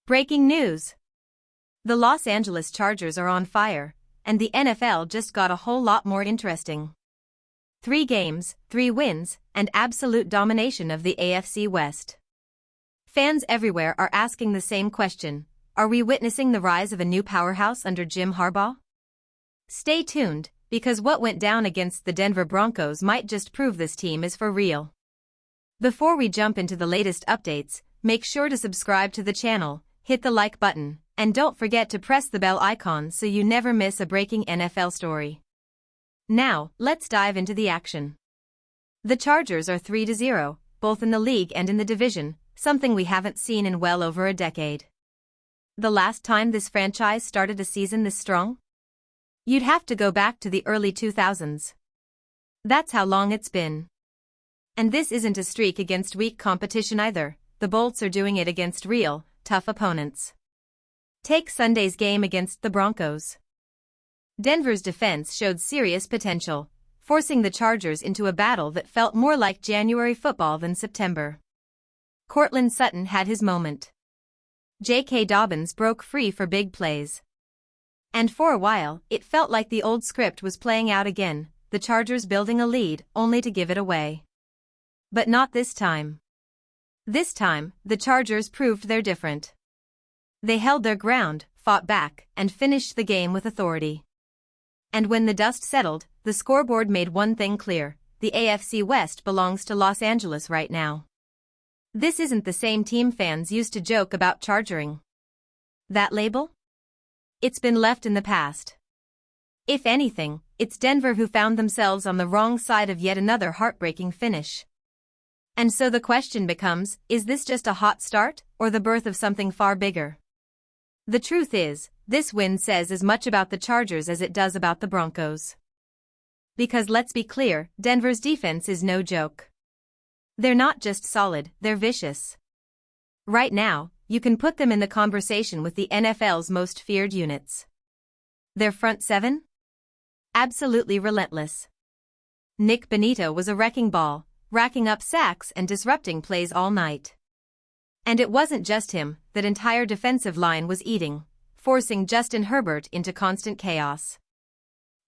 Breaking news! The Los Angeles Chargers are on fire, and the NFL just got a whole lot more interesting. 3 games, 3 wins, and absolute domination of the AFC West. Fans everywhere are asking the same question: are we witnessing the rise of a new powerhouse under Jim Harbaugh? Stay tuned, because what went down against the Denver Broncos might just prove this team is for real. Before we jump into the latest updates, make sure to subscribe to the channel, hit the like button, and don't forget to press the bell icon so you never miss a breaking NFL story. Now, let's dive into the action. The Chargers are 3-0, both in the league and in the division, something we haven't seen in well over a decade. The last time this franchise started a season this strong? You'd have to go back to the early 2000s. That's how long it's been. And this isn't a streak against weak competition either. The Bolts are doing it against real, tough opponents. Take Sunday's game against the Broncos. Denver's defense showed serious potential, forcing the Chargers into a battle that felt more like January football than September. Courtland Sutton had his moment. J.K. Dobbins broke free for big plays. And for a while, it felt like the old script was playing out again, the Chargers building a lead only to give it away. But not this time. This time, the Chargers proved they're different. They held their ground, fought back, and finished the game with authority. And when the dust settled, the scoreboard made one thing clear: the AFC West belongs to Los Angeles right now. This isn't the same team fans used to joke about chargering. That label? It's been left in the past. If anything, it's Denver who found themselves on the wrong side of yet another heartbreaking finish. And so the question becomes, is this just a hot start, or the birth of something far bigger? The truth is, this win says as much about the Chargers as it does about the Broncos. Because let's be clear, Denver's defense is no joke. They're not just solid, they're vicious. Right now, you can put them in the conversation with the NFL's most feared units. Their front 7? Absolutely relentless. Nick Bonitto was a wrecking ball, racking up sacks and disrupting plays all night. And it wasn't just him, that entire defensive line was eating, forcing Justin Herbert into constant chaos.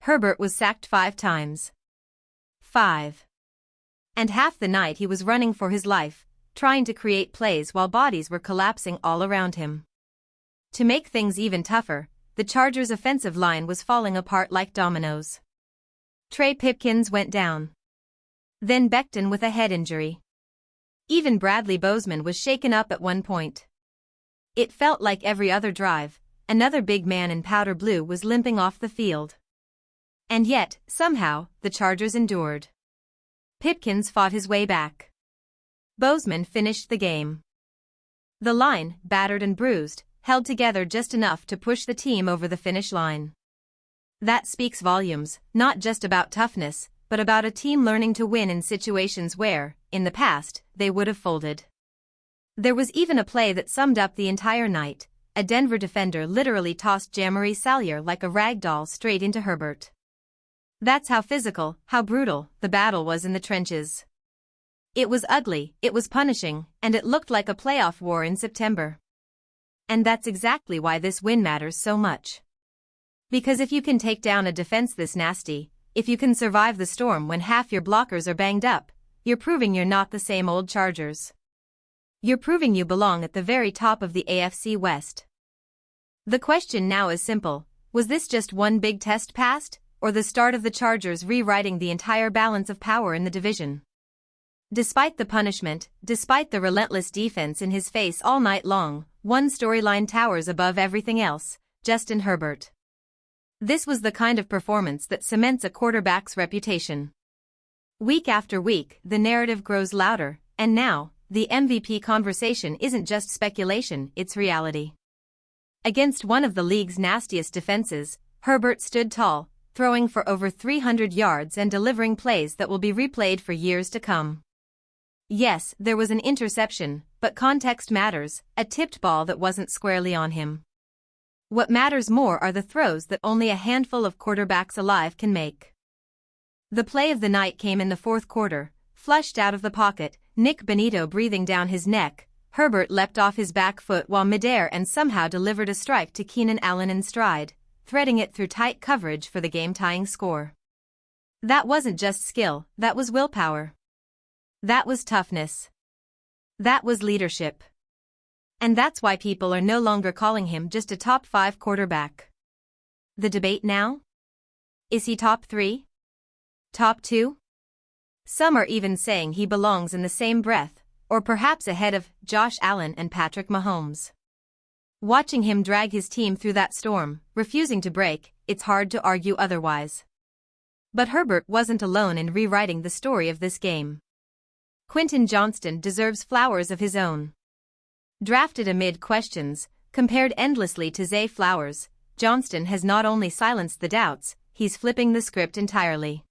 Herbert was sacked 5 times. 5. And half the night he was running for his life, trying to create plays while bodies were collapsing all around him. To make things even tougher, the Chargers' offensive line was falling apart like dominoes. Trey Pipkins went down. Then Becton with a head injury. Even Bradley Bozeman was shaken up at one point. It felt like every other drive, another big man in powder blue was limping off the field. And yet, somehow, the Chargers endured. Pipkins fought his way back. Bozeman finished the game. The line, battered and bruised, held together just enough to push the team over the finish line. That speaks volumes, not just about toughness, but about a team learning to win in situations where, in the past, they would have folded. There was even a play that summed up the entire night. A Denver defender literally tossed Jamari Salyer like a rag doll straight into Herbert. That's how physical, how brutal, the battle was in the trenches. It was ugly, it was punishing, and it looked like a playoff war in September. And that's exactly why this win matters so much. Because if you can take down a defense this nasty, if you can survive the storm when half your blockers are banged up, you're proving you're not the same old Chargers. You're proving you belong at the very top of the AFC West. The question now is simple: was this just one big test passed, or the start of the Chargers rewriting the entire balance of power in the division? Despite the punishment, despite the relentless defense in his face all night long, one storyline towers above everything else: Justin Herbert. This was the kind of performance that cements a quarterback's reputation. Week after week, the narrative grows louder, and now, the MVP conversation isn't just speculation, it's reality. Against one of the league's nastiest defenses, Herbert stood tall, throwing for over 300 yards and delivering plays that will be replayed for years to come. Yes, there was an interception, but context matters, a tipped ball that wasn't squarely on him. What matters more are the throws that only a handful of quarterbacks alive can make. The play of the night came in the fourth quarter, flushed out of the pocket, Nick Bonitto breathing down his neck, Herbert leapt off his back foot while midair and somehow delivered a strike to Keenan Allen in stride, threading it through tight coverage for the game-tying score. That wasn't just skill, that was willpower. That was toughness. That was leadership. And that's why people are no longer calling him just a top 5 quarterback. The debate now? Is he top 3? Top 2? Some are even saying he belongs in the same breath, or perhaps ahead of Josh Allen and Patrick Mahomes. Watching him drag his team through that storm, refusing to break, it's hard to argue otherwise. But Herbert wasn't alone in rewriting the story of this game. Quentin Johnston deserves flowers of his own. Drafted amid questions, compared endlessly to Zay Flowers, Johnston has not only silenced the doubts, he's flipping the script entirely.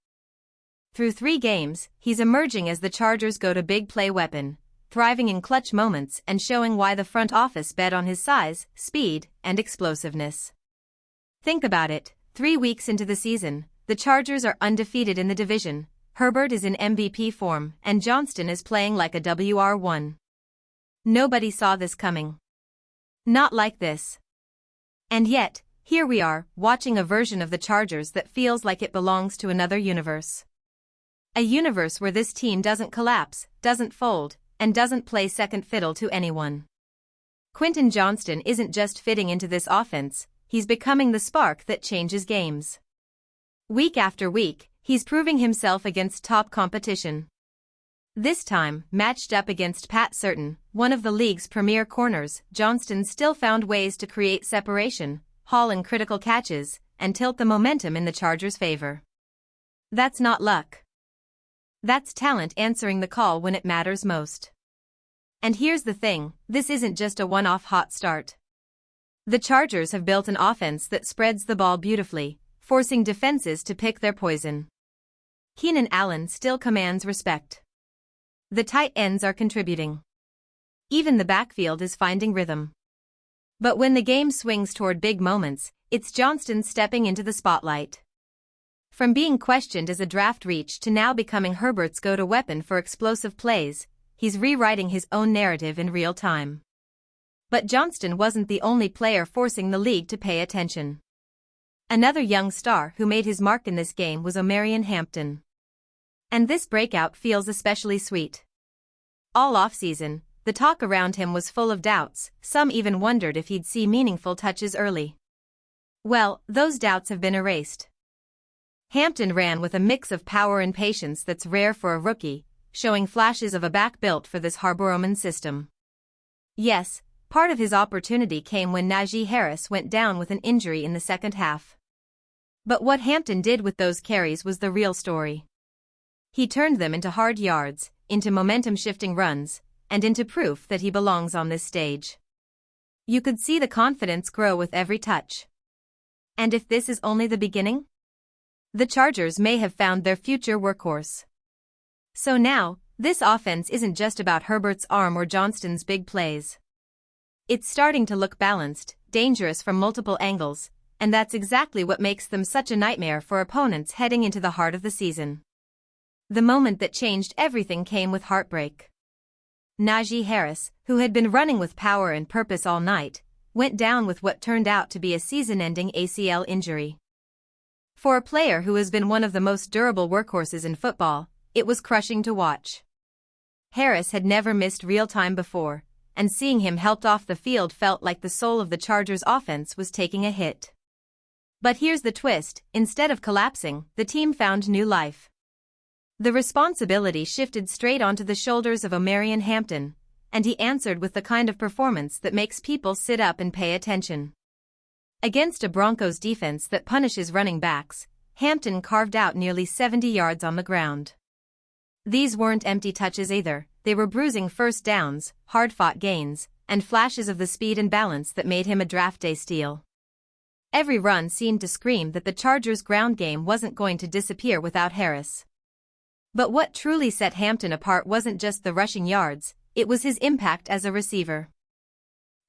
Through 3 games, he's emerging as the Chargers' go-to-big play weapon, thriving in clutch moments and showing why the front office bet on his size, speed, and explosiveness. Think about it, 3 weeks into the season, the Chargers are undefeated in the division, Herbert is in MVP form, and Johnston is playing like a WR1. Nobody saw this coming. Not like this. And yet, here we are, watching a version of the Chargers that feels like it belongs to another universe. A universe where this team doesn't collapse, doesn't fold, and doesn't play second fiddle to anyone. Quentin Johnston isn't just fitting into this offense, he's becoming the spark that changes games. Week after week, he's proving himself against top competition. This time, matched up against Pat Certain, one of the league's premier corners, Johnston still found ways to create separation, haul in critical catches, and tilt the momentum in the Chargers' favor. That's not luck. That's talent answering the call when it matters most. And here's the thing, this isn't just a one-off hot start. The Chargers have built an offense that spreads the ball beautifully, forcing defenses to pick their poison. Keenan Allen still commands respect. The tight ends are contributing. Even the backfield is finding rhythm. But when the game swings toward big moments, it's Johnston stepping into the spotlight. From being questioned as a draft reach to now becoming Herbert's go-to weapon for explosive plays, he's rewriting his own narrative in real time. But Johnston wasn't the only player forcing the league to pay attention. Another young star who made his mark in this game was Omarion Hampton. And this breakout feels especially sweet. All offseason, the talk around him was full of doubts, some even wondered if he'd see meaningful touches early. Well, those doubts have been erased. Hampton ran with a mix of power and patience that's rare for a rookie, showing flashes of a back built for this harbaugh system. Yes, part of his opportunity came when Najee Harris went down with an injury in the second half. But what Hampton did with those carries was the real story. He turned them into hard yards, into momentum-shifting runs, and into proof that he belongs on this stage. You could see the confidence grow with every touch. And if this is only the beginning? The Chargers may have found their future workhorse. So now, this offense isn't just about Herbert's arm or Johnston's big plays. It's starting to look balanced, dangerous from multiple angles, and that's exactly what makes them such a nightmare for opponents heading into the heart of the season. The moment that changed everything came with heartbreak. Najee Harris, who had been running with power and purpose all night, went down with what turned out to be a season-ending ACL injury. For a player who has been one of the most durable workhorses in football, it was crushing to watch. Harris had never missed real time before, and seeing him helped off the field felt like the soul of the Chargers' offense was taking a hit. But here's the twist, instead of collapsing, the team found new life. The responsibility shifted straight onto the shoulders of Omarion Hampton, and he answered with the kind of performance that makes people sit up and pay attention. Against a Broncos defense that punishes running backs, Hampton carved out nearly 70 yards on the ground. These weren't empty touches either, they were bruising first downs, hard-fought gains, and flashes of the speed and balance that made him a draft day steal. Every run seemed to scream that the Chargers' ground game wasn't going to disappear without Harris. But what truly set Hampton apart wasn't just the rushing yards, it was his impact as a receiver.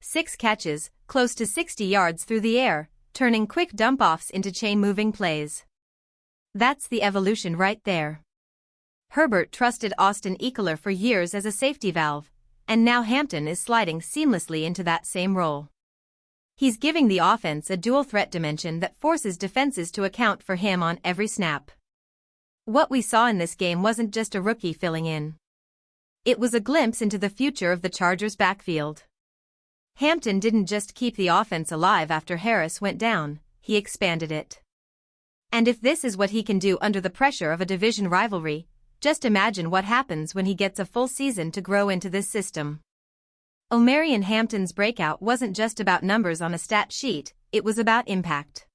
6 catches, close to 60 yards through the air, turning quick dump-offs into chain-moving plays. That's the evolution right there. Herbert trusted Austin Ekeler for years as a safety valve, and now Hampton is sliding seamlessly into that same role. He's giving the offense a dual threat dimension that forces defenses to account for him on every snap. What we saw in this game wasn't just a rookie filling in. It was a glimpse into the future of the Chargers' backfield. Hampton didn't just keep the offense alive after Harris went down, he expanded it. And if this is what he can do under the pressure of a division rivalry, just imagine what happens when he gets a full season to grow into this system. Omarion Hampton's breakout wasn't just about numbers on a stat sheet, it was about impact.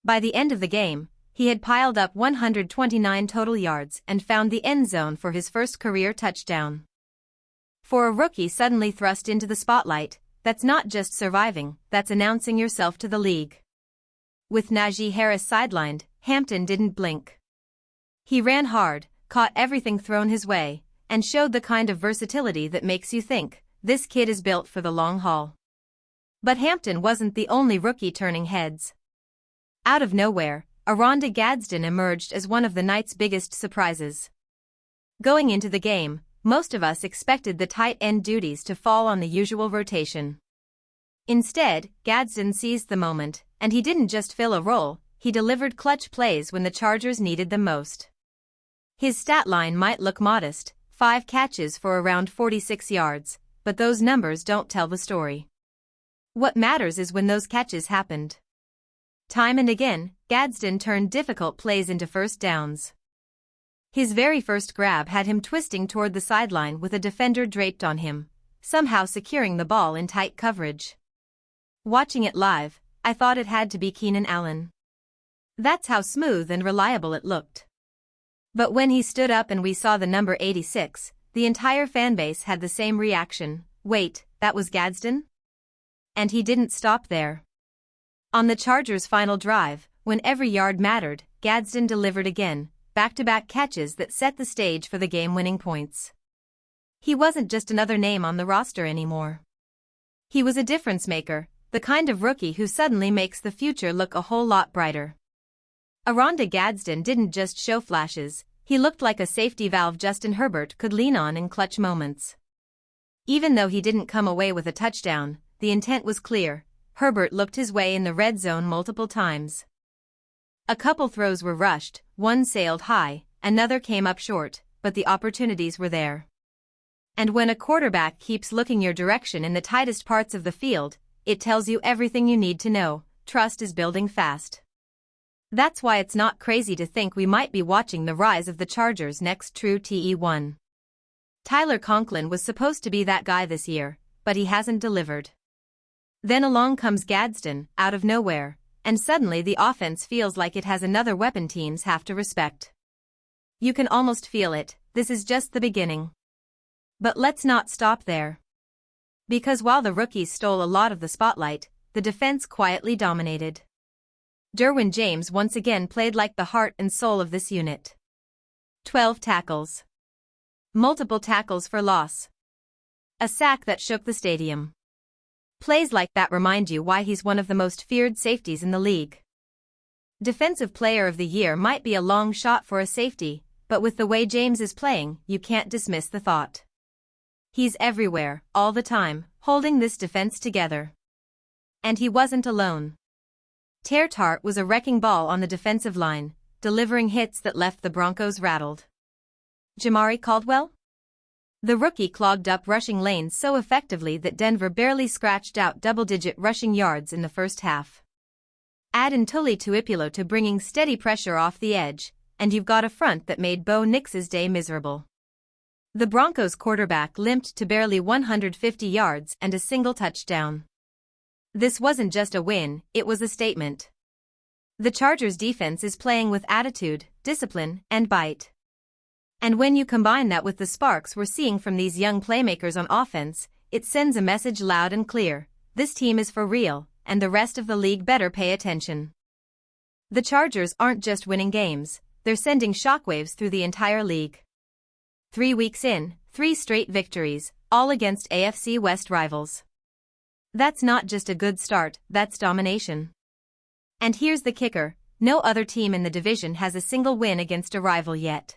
By the end of the game, he had piled up 129 total yards and found the end zone for his first career touchdown. For a rookie suddenly thrust into the spotlight, that's not just surviving, that's announcing yourself to the league. With Najee Harris sidelined, Hampton didn't blink. He ran hard, caught everything thrown his way, and showed the kind of versatility that makes you think, this kid is built for the long haul. But Hampton wasn't the only rookie turning heads. Out of nowhere, Oronde Gadsden emerged as one of the night's biggest surprises. Going into the game, most of us expected the tight end duties to fall on the usual rotation. Instead, Gadsden seized the moment, and he didn't just fill a role, he delivered clutch plays when the Chargers needed them most. His stat line might look modest, 5 catches for around 46 yards, but those numbers don't tell the story. What matters is when those catches happened. Time and again, Gadsden turned difficult plays into first downs. His very first grab had him twisting toward the sideline with a defender draped on him, somehow securing the ball in tight coverage. Watching it live, I thought it had to be Keenan Allen. That's how smooth and reliable it looked. But when he stood up and we saw the number 86, the entire fanbase had the same reaction. Wait, that was Gadsden? And he didn't stop there. On the Chargers' final drive, when every yard mattered, Gadsden delivered again, back-to-back catches that set the stage for the game-winning points. He wasn't just another name on the roster anymore. He was a difference-maker, the kind of rookie who suddenly makes the future look a whole lot brighter. Oronde Gadsden didn't just show flashes, he looked like a safety valve Justin Herbert could lean on in clutch moments. Even though he didn't come away with a touchdown, the intent was clear. Herbert looked his way in the red zone multiple times. A couple throws were rushed, one sailed high, another came up short, but the opportunities were there. And when a quarterback keeps looking your direction in the tightest parts of the field, it tells you everything you need to know. Trust is building fast. That's why it's not crazy to think we might be watching the rise of the Chargers' next true TE1. Tyler Conklin was supposed to be that guy this year, but he hasn't delivered. Then along comes Gadsden, out of nowhere, and suddenly the offense feels like it has another weapon teams have to respect. You can almost feel it, this is just the beginning. But let's not stop there. Because while the rookies stole a lot of the spotlight, the defense quietly dominated. Derwin James once again played like the heart and soul of this unit. 12 tackles. Multiple tackles for loss. A sack that shook the stadium. Plays like that remind you why he's one of the most feared safeties in the league. Defensive Player of the Year might be a long shot for a safety, but with the way James is playing, you can't dismiss the thought. He's everywhere, all the time, holding this defense together. And he wasn't alone. Tart was a wrecking ball on the defensive line, delivering hits that left the Broncos rattled. Jamari Caldwell? The rookie clogged up rushing lanes so effectively that Denver barely scratched out double-digit rushing yards in the first half. Add Ntuli Tuipulotu to bringing steady pressure off the edge, and you've got a front that made Bo Nix's day miserable. The Broncos quarterback limped to barely 150 yards and a single touchdown. This wasn't just a win, it was a statement. The Chargers' defense is playing with attitude, discipline, and bite. And when you combine that with the sparks we're seeing from these young playmakers on offense, it sends a message loud and clear. This team is for real, and the rest of the league better pay attention. The Chargers aren't just winning games, they're sending shockwaves through the entire league. 3 weeks in, 3 straight victories, all against AFC West rivals. That's not just a good start, that's domination. And here's the kicker, no other team in the division has a single win against a rival yet.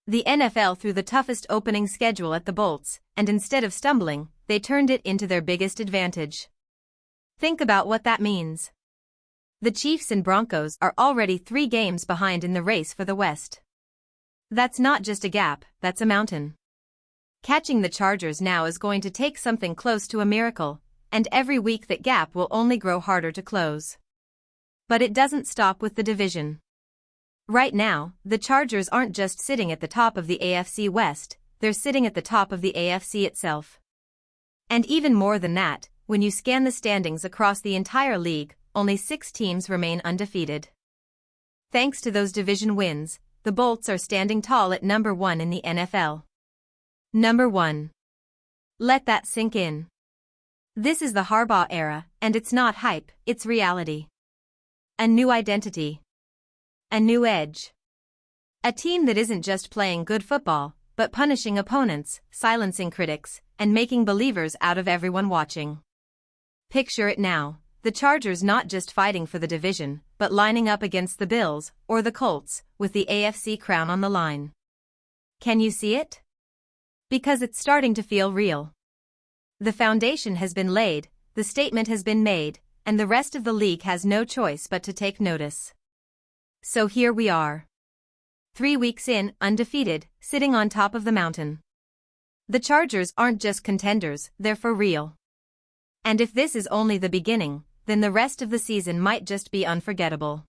The NFL threw the toughest opening schedule at the Bolts, and instead of stumbling, they turned it into their biggest advantage. Think about what that means. The Chiefs and Broncos are already 3 games behind in the race for the West. That's not just a gap, that's a mountain. Catching the Chargers now is going to take something close to a miracle, and every week that gap will only grow harder to close. But it doesn't stop with the division. Right now, the Chargers aren't just sitting at the top of the AFC West, they're sitting at the top of the AFC itself. And even more than that, when you scan the standings across the entire league, only 6 teams remain undefeated. Thanks to those division wins, the Bolts are standing tall at number 1 in the NFL. Number 1. Let that sink in. This is the Harbaugh era, and it's not hype, it's reality. A new identity. A new edge. A team that isn't just playing good football, but punishing opponents, silencing critics, and making believers out of everyone watching. Picture it now. The Chargers not just fighting for the division, but lining up against the Bills, or the Colts, with the AFC crown on the line. Can you see it? Because it's starting to feel real. The foundation has been laid, the statement has been made, and the rest of the league has no choice but to take notice. So here we are. 3 weeks in, undefeated, sitting on top of the mountain. The Chargers aren't just contenders, they're for real. And if this is only the beginning, then the rest of the season might just be unforgettable.